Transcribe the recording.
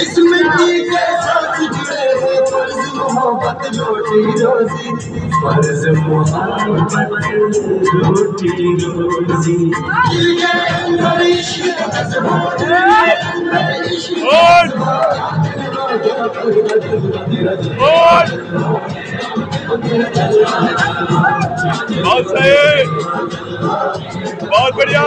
इसमें के साथ जुड़े हैं फर्ज मोहब्बत रोटी रोजी, फर्ज मोहब्बत रोटी रोजी। दिल के अंदर इश्क बहुत सही, बहुत बढ़िया।